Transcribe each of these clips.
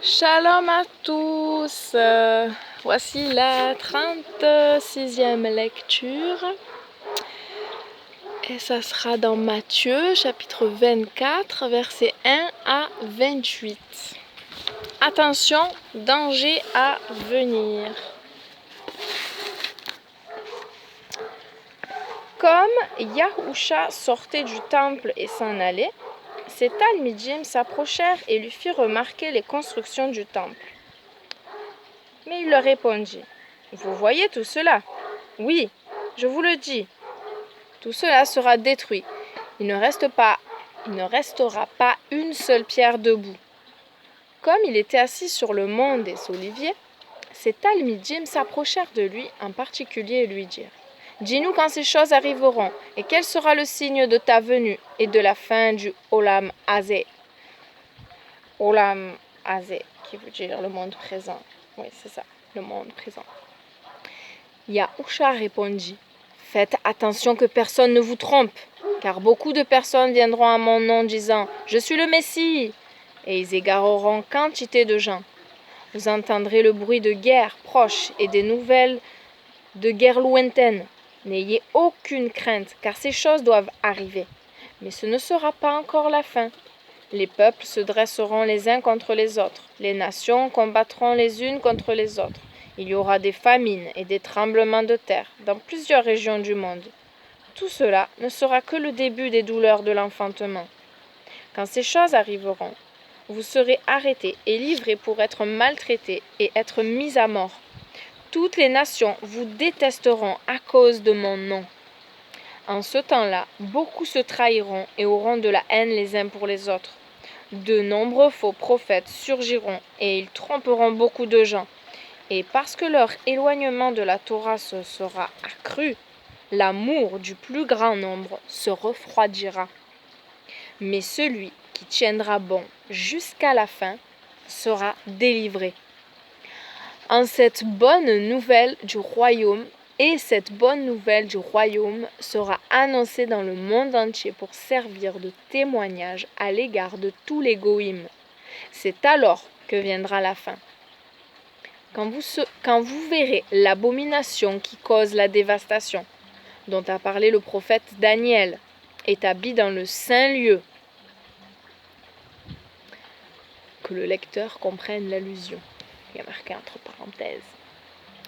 Shalom à tous, voici la 36e lecture et ça sera dans Matthieu chapitre 24 versets 1 à 28. Attention, danger à venir. Comme Yahusha sortait du temple et s'en allait, ses talmidim s'approchèrent et lui firent remarquer les constructions du temple. Mais il leur répondit: « Vous voyez tout cela? Oui, je vous le dis. Tout cela sera détruit. Il ne restera pas une seule pierre debout. » Comme il était assis sur le mont des Oliviers, ses talmidim s'approchèrent de lui en particulier et lui dirent: « Dis-nous quand ces choses arriveront, et quel sera le signe de ta venue et de la fin du Olam Hazé. » Olam Hazé, qui veut dire le monde présent. Oui, c'est ça, le monde présent. Yahusha répondit: « Faites attention que personne ne vous trompe, car beaucoup de personnes viendront à mon nom disant: « Je suis le Messie », et ils égareront quantité de gens. Vous entendrez le bruit de guerre proche et des nouvelles de guerre lointaine. N'ayez aucune crainte, car ces choses doivent arriver. Mais ce ne sera pas encore la fin. Les peuples se dresseront les uns contre les autres. Les nations combattront les unes contre les autres. Il y aura des famines et des tremblements de terre dans plusieurs régions du monde. Tout cela ne sera que le début des douleurs de l'enfantement. Quand ces choses arriveront, vous serez arrêtés et livrés pour être maltraités et être mis à mort. Toutes les nations vous détesteront à cause de mon nom. En ce temps-là, beaucoup se trahiront et auront de la haine les uns pour les autres. De nombreux faux prophètes surgiront et ils tromperont beaucoup de gens. Et parce que leur éloignement de la Torah se sera accru, l'amour du plus grand nombre se refroidira. Mais celui qui tiendra bon jusqu'à la fin sera délivré. Cette bonne nouvelle du royaume sera annoncée dans le monde entier pour servir de témoignage à l'égard de tous les goïms. C'est alors que viendra la fin. Quand vous verrez l'abomination qui cause la dévastation, dont a parlé le prophète Daniel, établi dans le saint lieu, que le lecteur comprenne l'allusion. Il y a marqué entre parenthèses.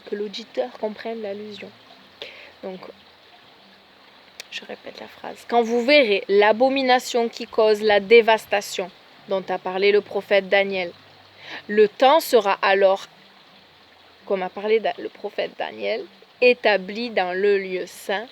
Que l'auditeur comprenne l'allusion. Donc, je répète la phrase. Quand vous verrez l'abomination qui cause la dévastation, dont a parlé le prophète Daniel, le temps sera alors, comme a parlé le prophète Daniel, établi dans le lieu saint.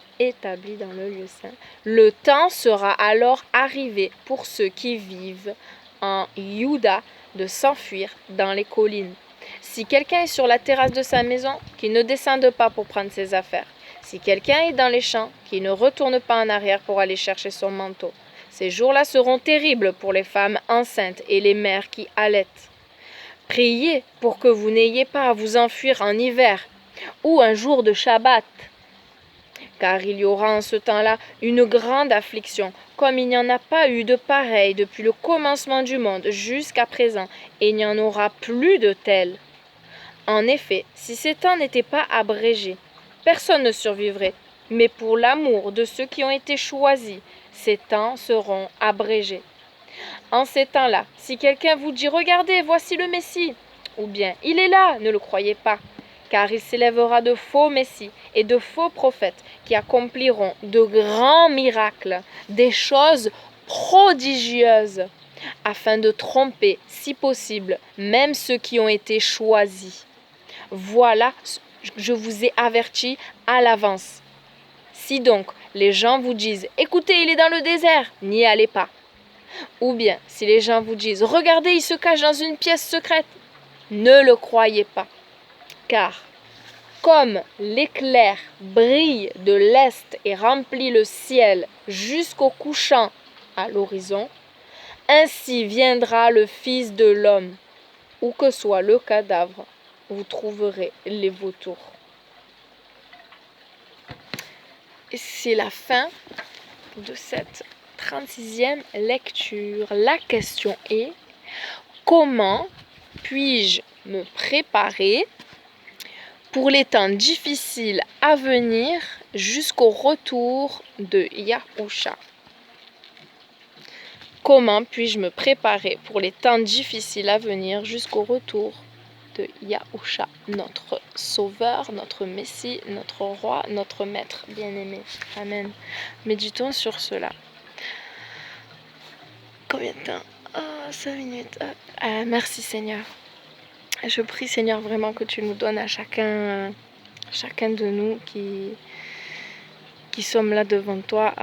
Le temps sera alors arrivé pour ceux qui vivent en Juda de s'enfuir dans les collines. Si quelqu'un est sur la terrasse de sa maison, qu'il ne descende pas pour prendre ses affaires. Si quelqu'un est dans les champs, qu'il ne retourne pas en arrière pour aller chercher son manteau. Ces jours-là seront terribles pour les femmes enceintes et les mères qui allaitent. Priez pour que vous n'ayez pas à vous enfuir en hiver ou un jour de Shabbat. Car il y aura en ce temps-là une grande affliction, comme il n'y en a pas eu de pareille depuis le commencement du monde jusqu'à présent, et il n'y en aura plus de telle. En effet, si ces temps n'étaient pas abrégés, personne ne survivrait, mais pour l'amour de ceux qui ont été choisis, ces temps seront abrégés. En ces temps-là, si quelqu'un vous dit « Regardez, voici le Messie » ou bien « Il est là », ne le croyez pas, car il s'élèvera de faux messies et de faux prophètes qui accompliront de grands miracles, des choses prodigieuses, afin de tromper, si possible, même ceux qui ont été choisis. Voilà, je vous ai averti à l'avance. Si donc les gens vous disent « Écoutez, il est dans le désert », n'y allez pas. Ou bien, si les gens vous disent « Regardez, il se cache dans une pièce secrète », ne le croyez pas. Car, comme l'éclair brille de l'est et remplit le ciel jusqu'au couchant à l'horizon, ainsi viendra le Fils de l'homme. Où que soit le cadavre, vous trouverez les vautours. Et c'est la fin de cette 36e lecture. La question est: comment puis-je me préparer pour les temps difficiles à venir jusqu'au retour de Yahusha? Comment puis-je me préparer pour les temps difficiles à venir jusqu'au retour de Yahusha, notre Sauveur, notre Messie, notre Roi, notre Maître bien-aimé. Amen. Méditons sur cela. Combien de temps? 5 minutes. Merci Seigneur. Je prie Seigneur vraiment que tu nous donnes à chacun de nous qui sommes là devant toi,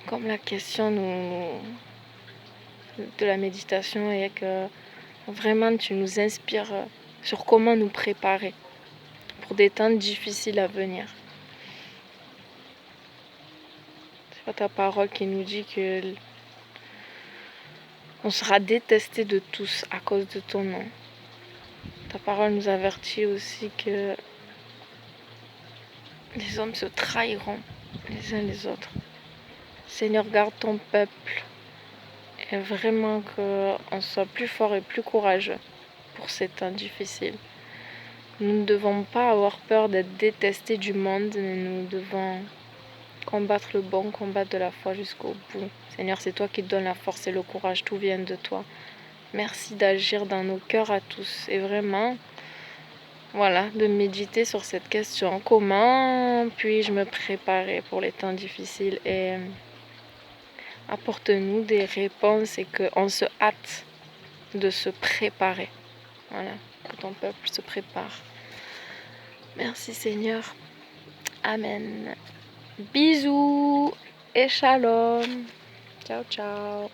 comme la question de la méditation, et que vraiment tu nous inspires sur comment nous préparer pour des temps difficiles à venir. C'est pas ta parole qui nous dit que on sera détesté de tous à cause de ton nom. Ta parole nous avertit aussi que les hommes se trahiront les uns les autres. Seigneur, garde ton peuple et vraiment qu'on soit plus fort et plus courageux pour ces temps difficiles. Nous ne devons pas avoir peur d'être détestés du monde, mais nous devons combattre le bon combat de la foi jusqu'au bout. Seigneur, c'est toi qui te donnes la force et le courage, tout vient de toi. Merci d'agir dans nos cœurs à tous et vraiment, voilà, de méditer sur cette question. Comment puis-je me préparer pour les temps difficiles? Et apporte-nous des réponses et qu'on se hâte de se préparer. Voilà, que ton peuple se prépare. Merci Seigneur. Amen. Bisous et shalom. Ciao, ciao.